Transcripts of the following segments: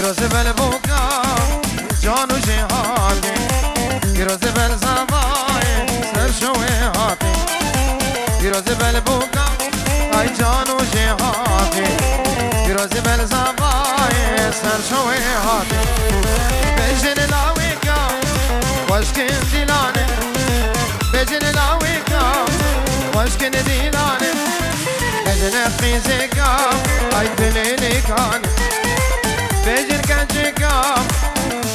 پیروز بل بوکا جان و جهاتی پیروز بل زبای سر شوی هاتی پیروز بل بوکا ای جان و جهاتی پیروز بل زبای سر شوی هاتی بجن لاویکا وشکن دیلانه بجن لاویکا وشکن دیلانه بجن خیزکا ای دلیلی کانه بجن كجكام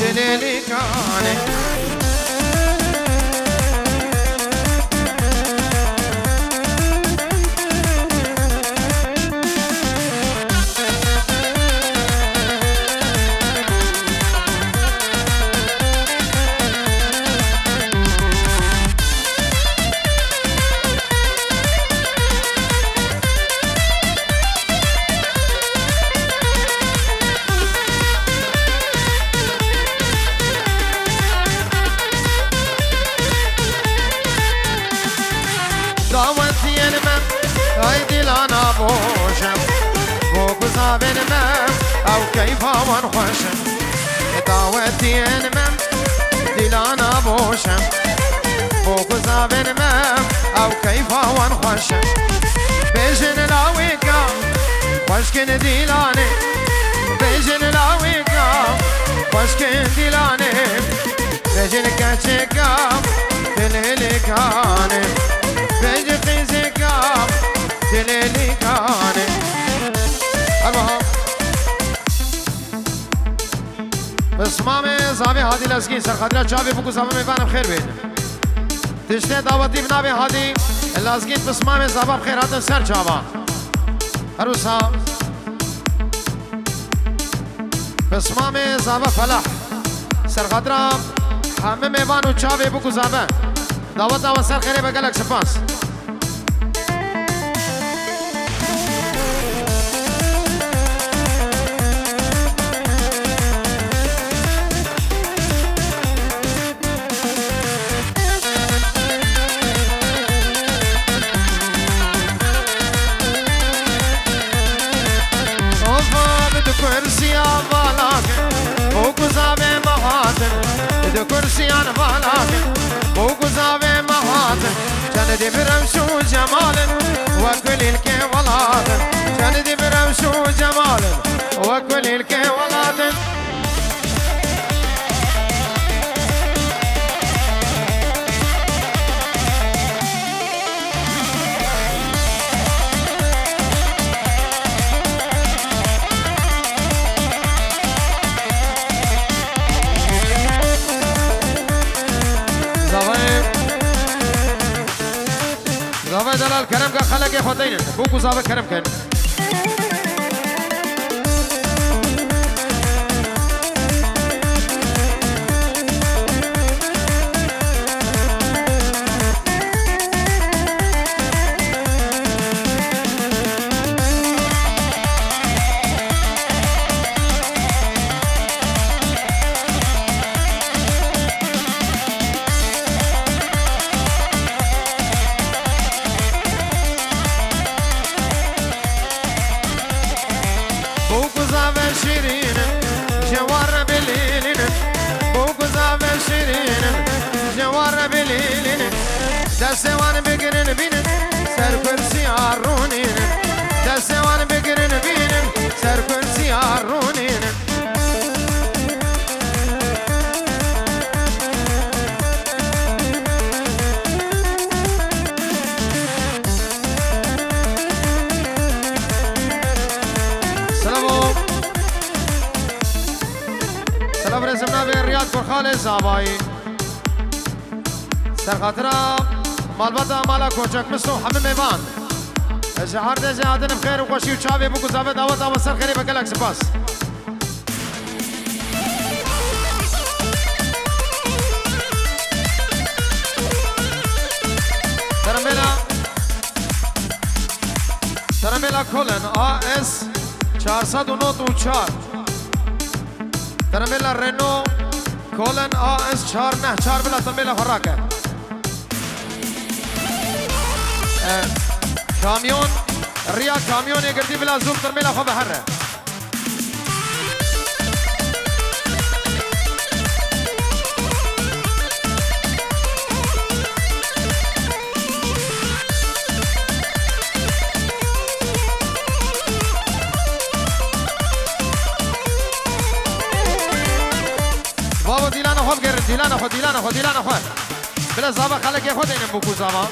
دليلي كاني دعوتي المم هايدي لانا بوشم بوكوزا بنمم او كيف ونخشم دعوتي المم دي لانا بوشم بوكوزا بنمم او كيف ونخشم بيجن لاويكا وشكن ديلاني بيجن لاويكا وشكن ديلاني بيجن كاتشيكا دليلي كاني بيجي قيزكا دليلي كاني المهم بسمامي زابي هادي لسكين سر خدرة شابي بوكو زابي ميبانم خير بين تشتي دعوتي بنابي هادي اللاسكين بسمامي زابا بخير هاتن سر شابا هروسا بسمامي زابا فلاح سر خدرة همه ميبانو شابي بوكو زابا دعوت سر خيري بقلق سپاس كرسي بالك وكزابي مهاتن دو كرسي انا بالك وكزابي مهاتن كان دي برمشو جمال وكل الكيولات كان دي برمشو جمال وكل الكيولات زاوية دلال كرم کا خلق خدين بوكو زاوية كرم كن شيرين جوار بليلين بوكو زاوية شيرين جوار بليلين دسوان بقرن بين سر كرسي عرونين دسوان بقرن بين سر كرسي عرونين برزمنا به ریاض کرخال زابایی سر خاطرم مالبتا مالا کوچک مسو همه میوان اجهار ده جهادن بخیر و خوشی و چاوی بگو زابه دعوت آمد سر خیلی بکلک سپاس ترمبلا کلن AS 494 ترمبلا رنو کلن AS 494 بلا ترمبلا خراکه کامیون ریا کامیون گردی بلا زوم ترمبلا خو بهره بابا دیلان خوب گرد دیلان خو بلا زابا خلق خود اینم بکو زابا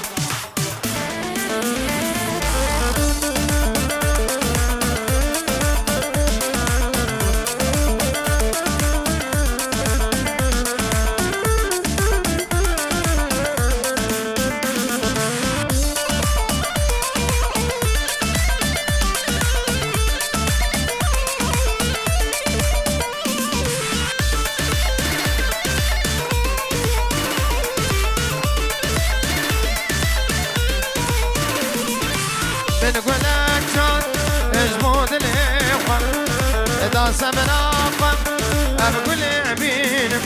سمن أقم أبقول عبينم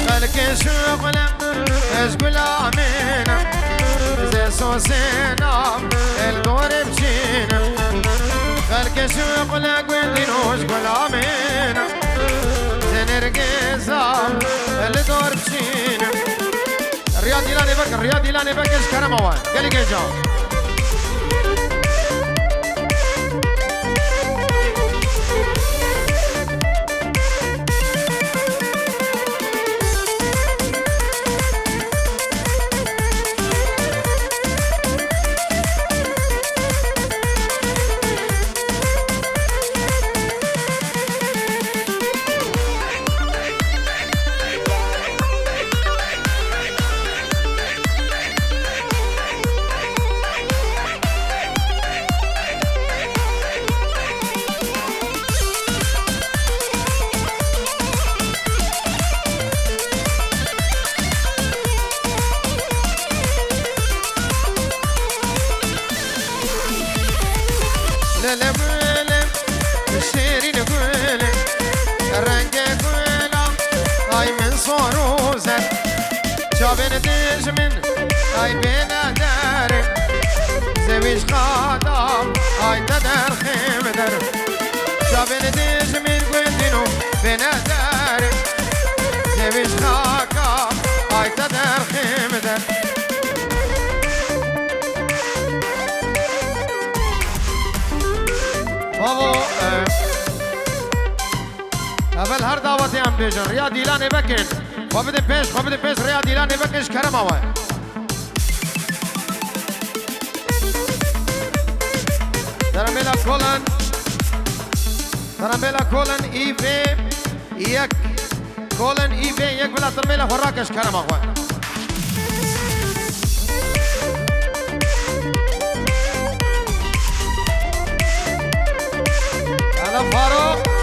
خلك شغلة أشقول عمينم زي صوصينا الدور بجينم خلك شغلة قولي نوشقول عمينم زي نرقزة الدور بجينم الرياضي لاني بكر شكرا موان قالي جاو بين دجمن اي بين دار زويش خادم اي تدر خمدر بين دجمن قندنو بين دار زويش خاكم اي تدر خمدر بابا اول هر دعوتي هم بيجن ريا ديلاني بكن خبده پیش ریا دیلانی بکش کرم آوه ترمبیلا کولن ایفه یک کولن ایفه یک بلا ترمبیلا خوراکش کرم آوه انا فارو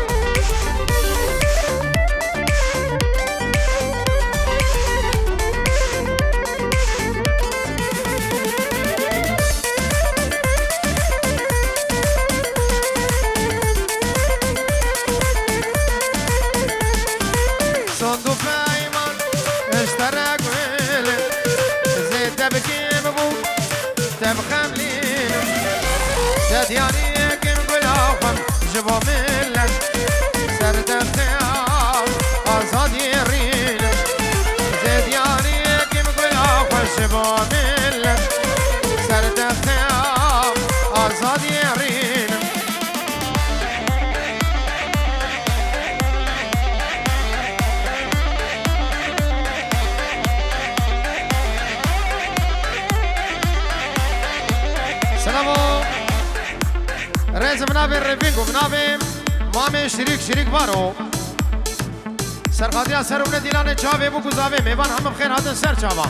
يعني كنقول أوهم جبوا ملك سرد الخيام أصاد يرين زيد يعني كنقول أوهم جبوا ملك سرد الخيام أصاد يرين سلامو رئيس منابي الرفيق ومنابي مامي شريك بارو سرقاديا سرونه ديلانه چاوه بو گزاوه میوان هم بخیر هاتن سر چاوا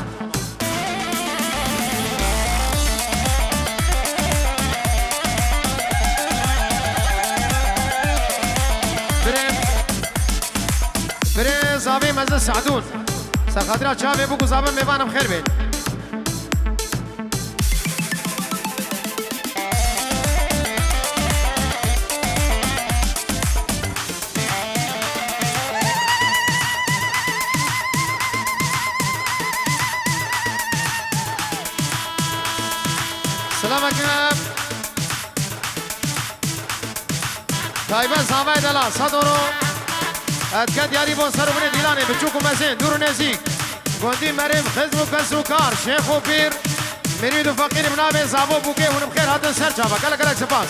بره زاوه مزه سعدون سرقاديا چاوه بو گزاوه میوان هم خیر بین تایبه زاوای دلا صدورو ادکد یاری بون سرمونه دیلانه بچوک و مزین دور و نزیک گوندی مریم خزم و کس و کار شیخ و پیر مرید و فقیر منابه زابو بوگه هونم خیر هاتن سر چابا کلا کلا سپاس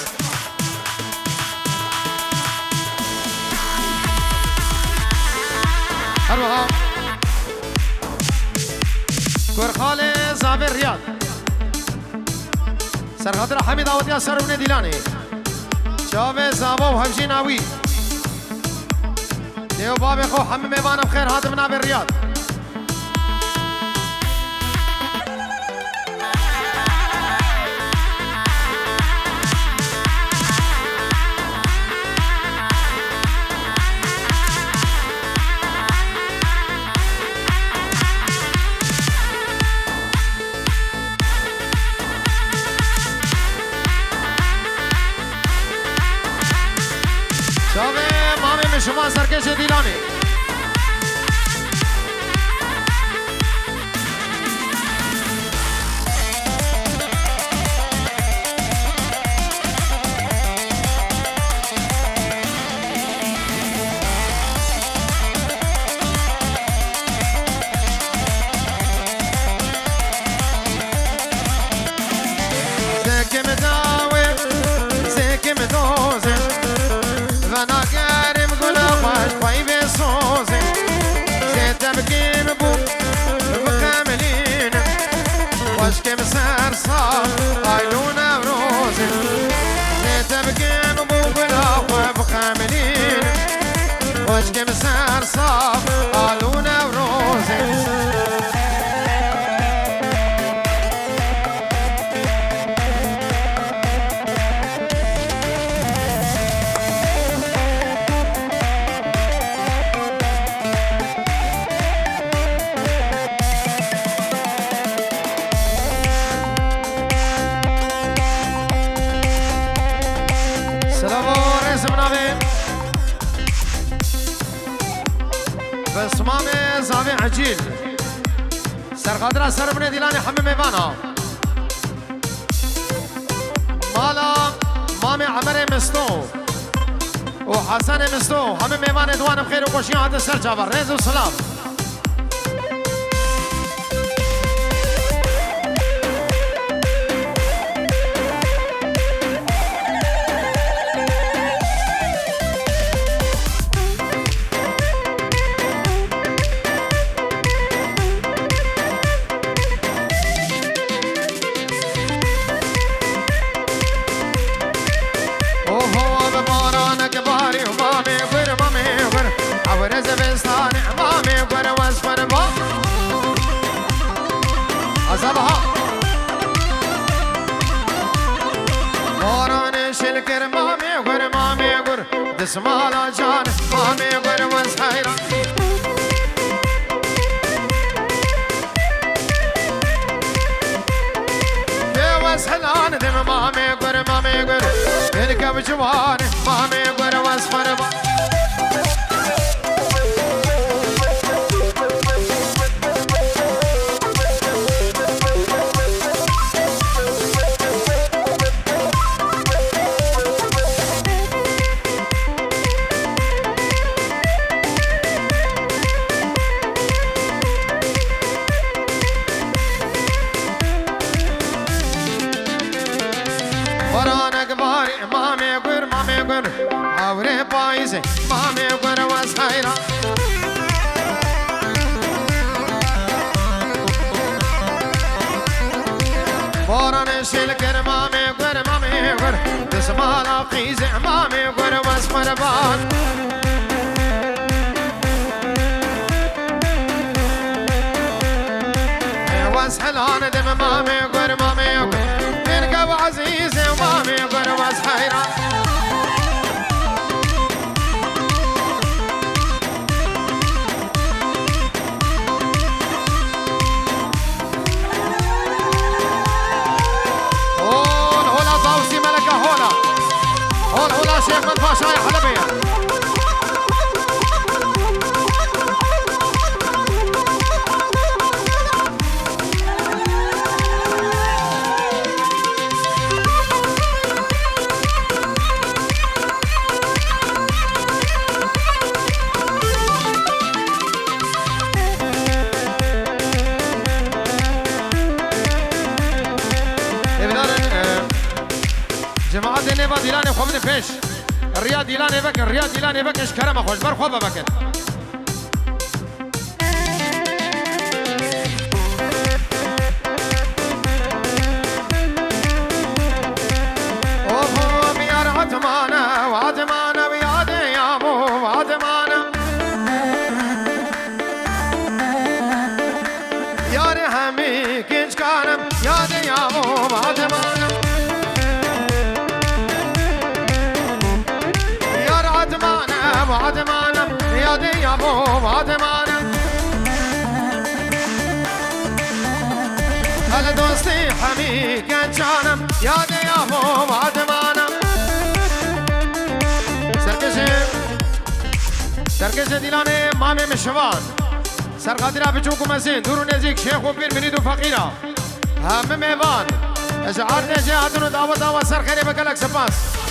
هروها کرخال زابر ریاد سرخاطر حمید آوتیا سرمونه دیلانه شاوه زابو و همشی ناوی دیو باب خو حمد میوانم خیر هاتم منابه ریاد شما سرکش دیلانی زکم داوی زکم دوزه وانا باش پای به سوزه زیده بگیم بو بخملین باش که مسر صاف آیلون روزه زیده بگیم بو بلا بخملین باش که مسر صاف آیلون روزه بسمام زاوی عجیل سرخاطر سرمونه دیلانی حمد میوانا مالا مام عمر مستو و حسن مستو همه میوان دوانم خیر و خوشی هات سر جاور رز و سلام صباح باران شلكر مامي غر مامي غر دسمالا جان مامي غر وسحيرا وسحلان دم مامي غر الكب جوان مامي غر وسحربا Avre paize, mame gora was haira. Boran shilker mame gora, desmala qize mame gora was marban. Was halan dem mame gora, irka aziz mame gora was haira. شيخ من باشا يا حلبية خوب پیش ریا دیلانه بکن ریا دیلانه بکنش کرم خوش بر خوب بکن اوه بیار عدمانه و عدمانه و یاده یامو و عدمانه یار همی کنج کانم یاده یامو و عدمانه یار عدمانه و عدمانه یاده یامو و عدمانه هل دوستی همی کنج کانم یاده یامو و عدمانه سرکش دیلانه مامه مشوان سرقادرها بچوکو مزین دورو نزیک شیخ و پیر منید و فقیرا همه میوان اشعار نجه هاتونو دعوت سر خیلی بکلک سپاس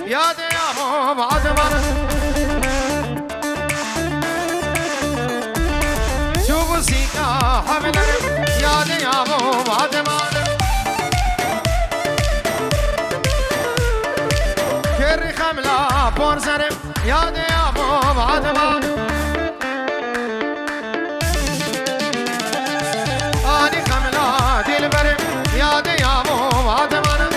یاده یامو بعد من شوفوا سيكا حملنا یاده یامو بعد من كري خملا بورزرم یاده یامو بعد من آني خملا دل برم یاده یامو بعد من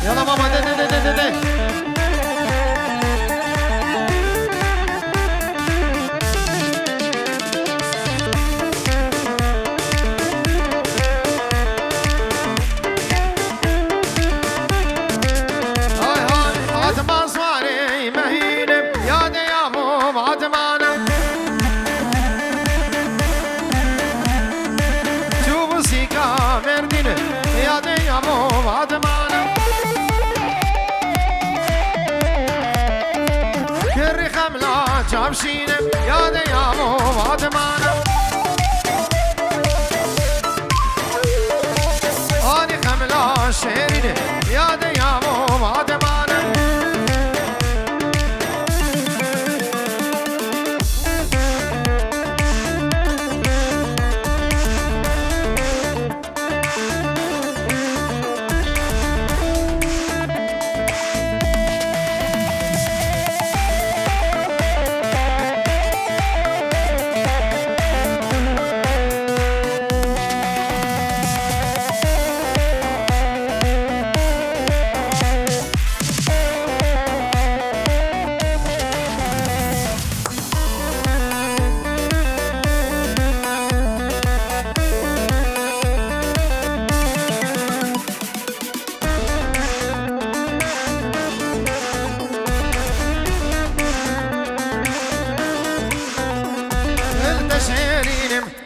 يلا ماما دي هاي هاي عدمان صواري مهينم ياده يامو عدمانم شوفوا سيكا مردينه ياده يامو عدمانم كري خملا جامشينم ياده يامو عدمانم آني خملا شهرينه ياده يامو عدمانم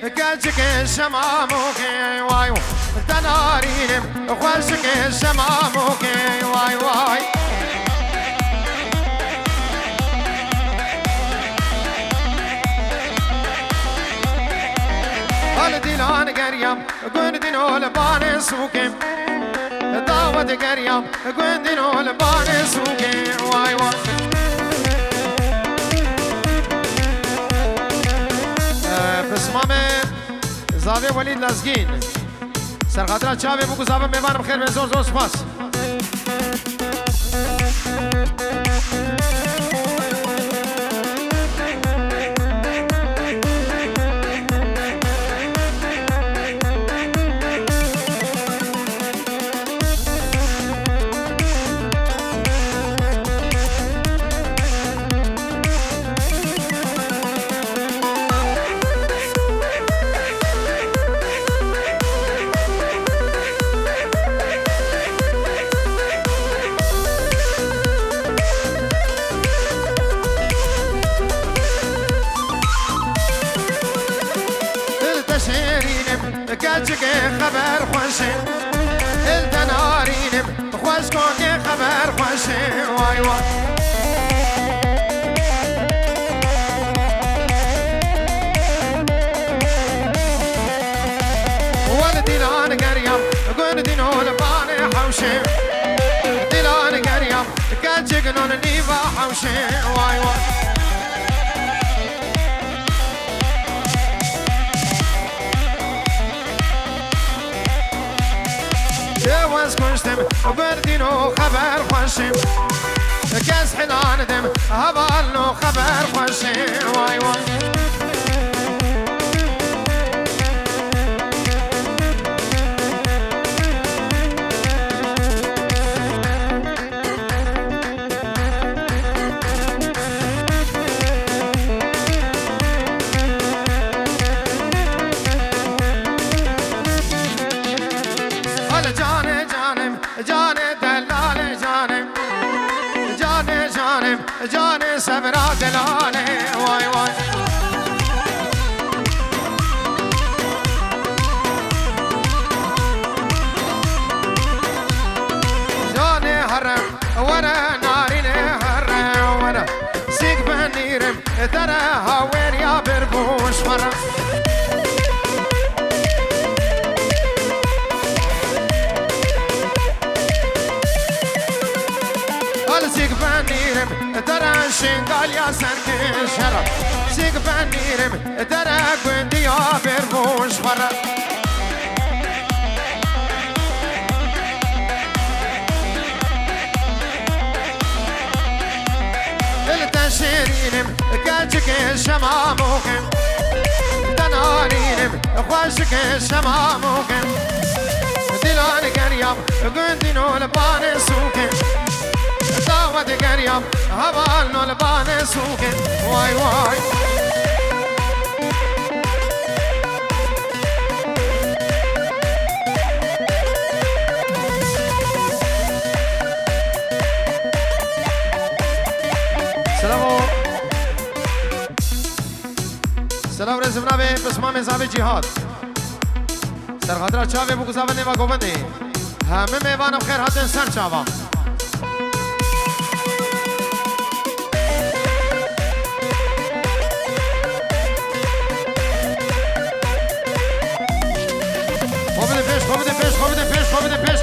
كالجك الشماموكي واي تنارينم خوالشك الشماموكي واي واي هالديلان قريم قندينو لباني سوكي دعوة قريم قندينو لباني سوكي واي واي بسمام زاویه ولید لزگین سرخاطرات چاوی بگو زاویه میوانم خیر به زور زور سپاس كاتشك خبر خوشي التنارينم خوش كوني خبر خوشي واي واي والديلان قريم قول دينو لباني حوشي ديلان قريم كاتشك نون نيفا حوشي واي واي جواز كشتم بردينو خبر خوشم كاس حنان دم هبالنو خبر خوشم واي واي جاني سبرا دلالي واي واي جاني هرم ورا ناريني هرم ورا سيق بنيرم ترى هاوين يا بربوش فرم سيق بنيرم ترى شنقال يا سنتي شرف سيق بنيرم ترى قندي يا بربوش فرق التشيرينم كاتشك الشماموكم تنارينم خوشك الشماموكم دلان قريب قندي نول باني سوكم دعوت قريب هبال نول باني سوكن واي واي سلام رزم نبه بسمام زابه جهاد سرخدرا چاوه بگو زبنه و گوبنده همه میوانم خیر حدن سر چاوه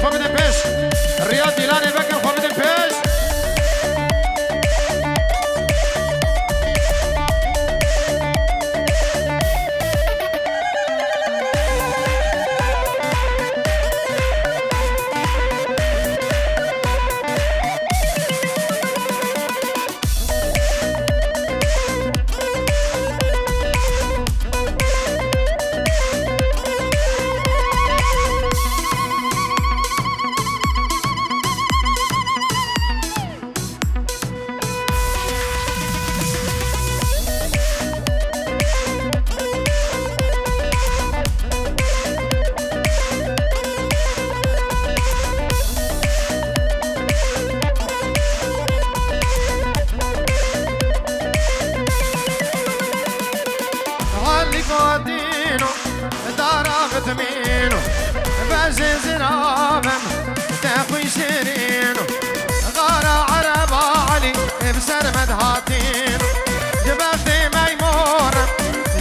خوابیدن پیش ریاد دیلان بکن خوابیدن پیش تمينو بازي زرابم تاخوي سيرينو غارة عربة علي بسر مدهاتينو جبالتي ميمورة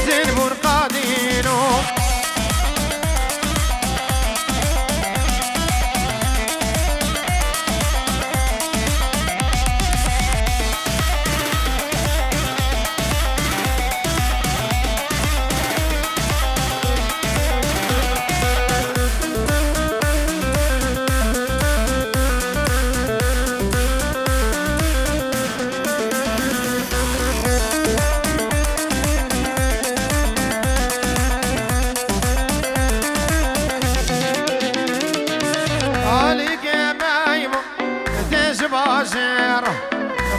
زين برقادينو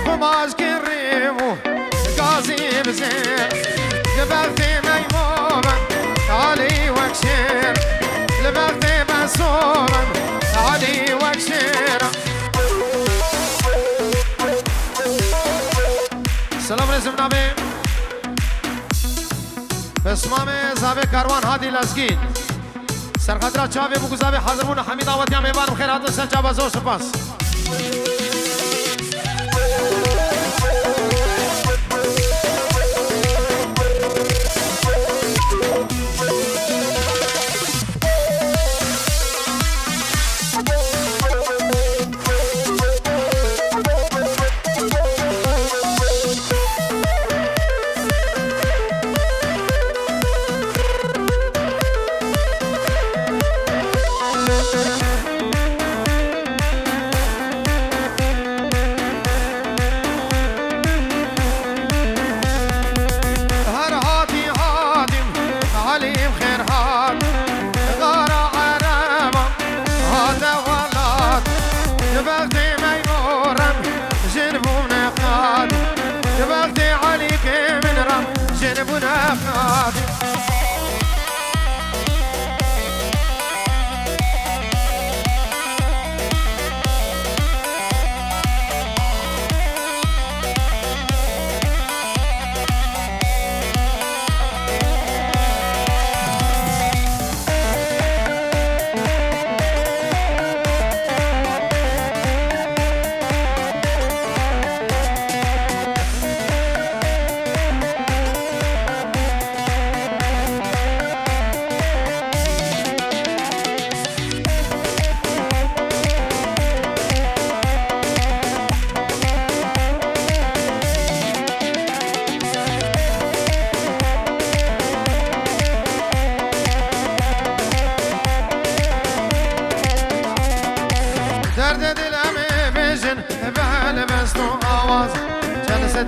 قماش كريمو قاسي بزير جبلتي ميمومة علي وكشير لبلتي مسورة علي وكشير سلام رزم نبي بسمامي زابي كاروان هادي لازقين سرخطرة چاوی بگذابی حاضر بون حمید آواتی هم ایوانم خیر هاتون سر چاوا زور سپاس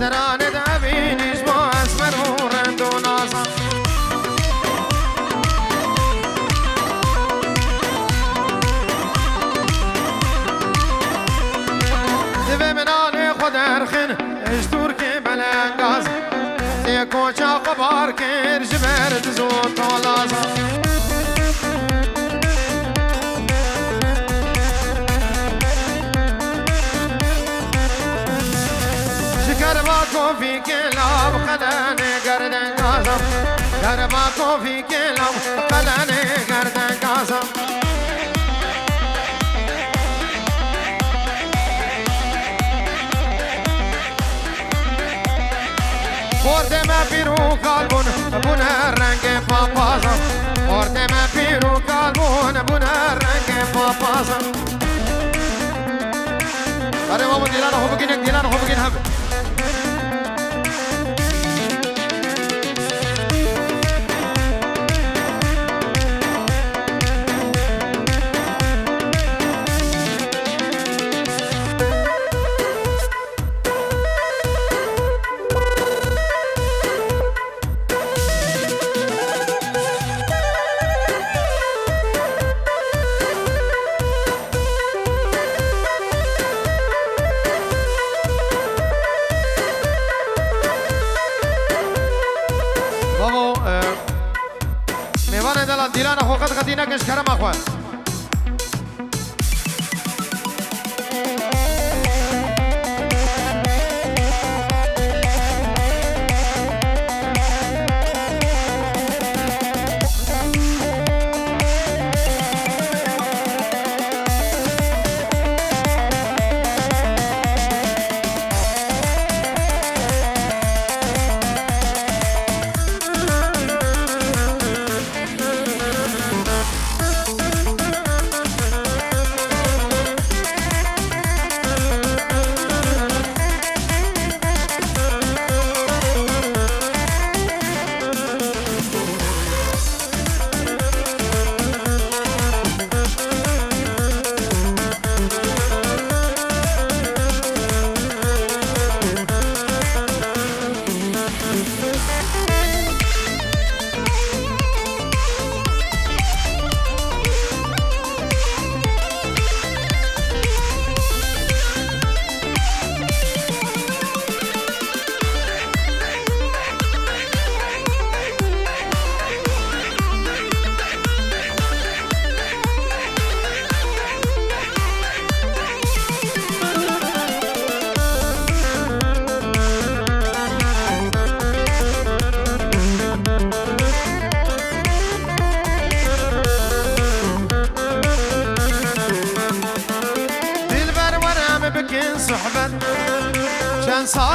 درانه دابینیش با اسمر و رند و نازم دوی منان خود ارخن اشتور که بلنگاز سی کوچا قبار کر جبرد زود تولازم گرما کوفی کلام قلانه گردن کازم گرما کوفی کلام قلانه گردن کازم خورده من پیرو کالبون بونه رنگ پاپازم خورده من پیرو کالبون بونه رنگ پاپازم اره بابا دیلان خوب بگین دیلان خوب بگین هم دیلان خوقت خدینه کش کرم اخوان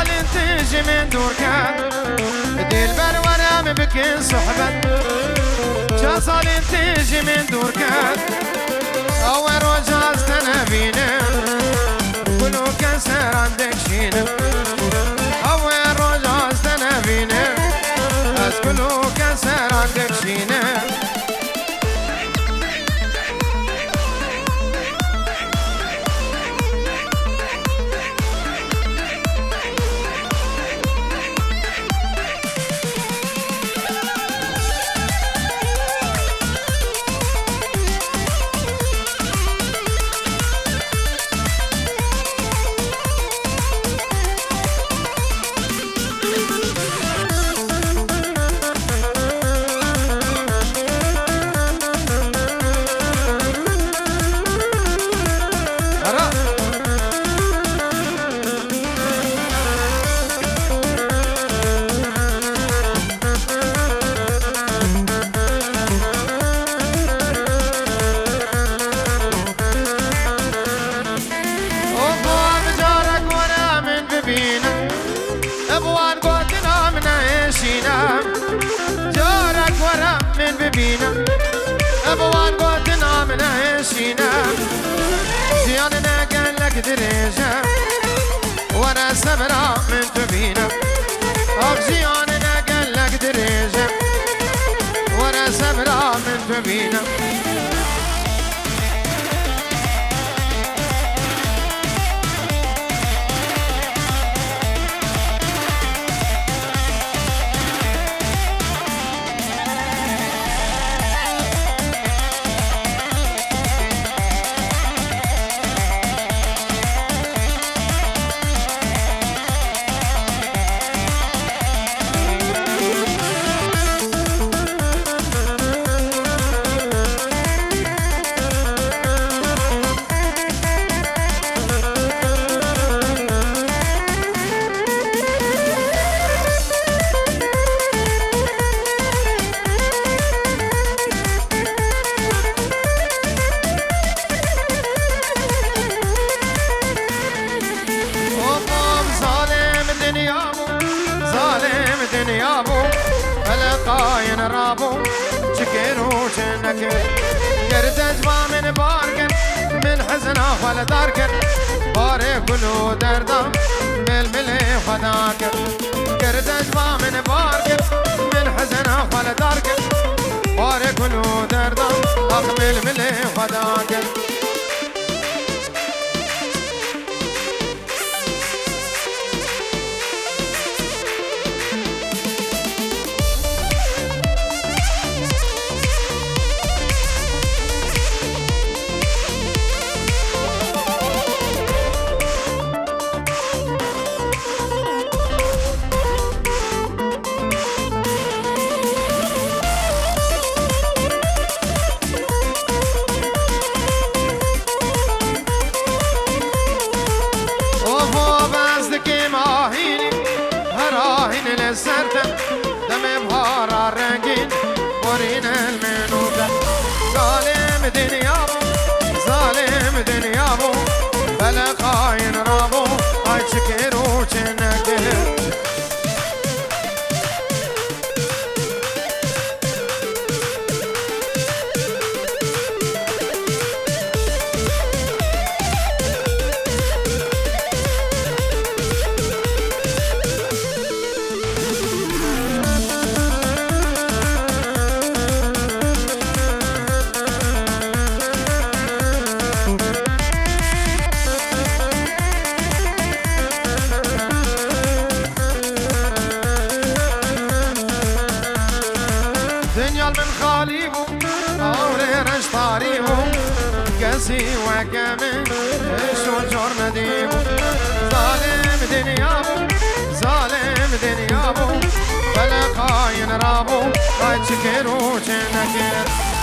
صال تجي من دور كان ديل بر وانا بكين صحبة جا صال تجي من دور كان اول رجاز تنبينا كلو كسر عندك شينا اول رجاز تنبينا بس كلو كسر عندك شينا جارك ورا من ببينا ابوان قوتنا من عيشينا زياننا قال لك دريجة ورا سمرا من تبينا زياننا قال لك دريجة ورا سمرا من تبينا فلقاين رابو شكيرو شنك قرد اجمع من باركن من حزنه ولا داركن باري كلو دردام بالملي خداكن قرد اجمع من باركن من حزنه ولا داركن باري كلو دردام اخمل ملي خداكن دم بهار رنگین برین المنوبه ظالم دنیامو ظالم دنیامو بلقاین رابو آی چکرو چنکه من خاليبو أوري رش طاريبو كسي وكامل شو جور نديبو ظالم دنيابو ظالم دنيابو فلقاين رابو هاي تشكرو چنكر